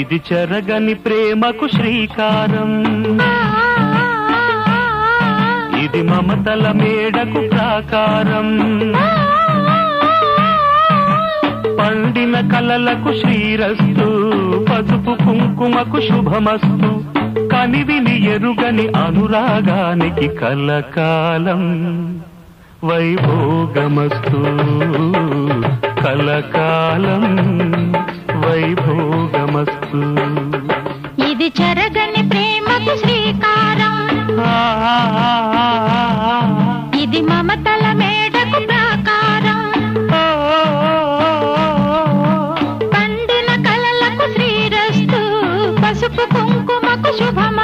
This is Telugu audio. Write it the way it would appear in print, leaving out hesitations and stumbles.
ఇది చెరగని ప్రేమకు శ్రీకారం, ఇది మమతల మేడకు ప్రాకారం, పండిన కలలకు శ్రీరస్తు, పసుపు కుంకుమకు శుభమస్తు, కనివిని ఎరుగని అనురాగానికి కలకాలం వైభోగమస్తు, కలకాలం వైభోగమస్తు. ఇది చెరగని ప్రేమకు శ్రీకారం, ఇది మమతల మేడకు ప్రాకారం, పండిన కలలకు శ్రీరస్తు, పసుపు కుంకుమకు శుభమ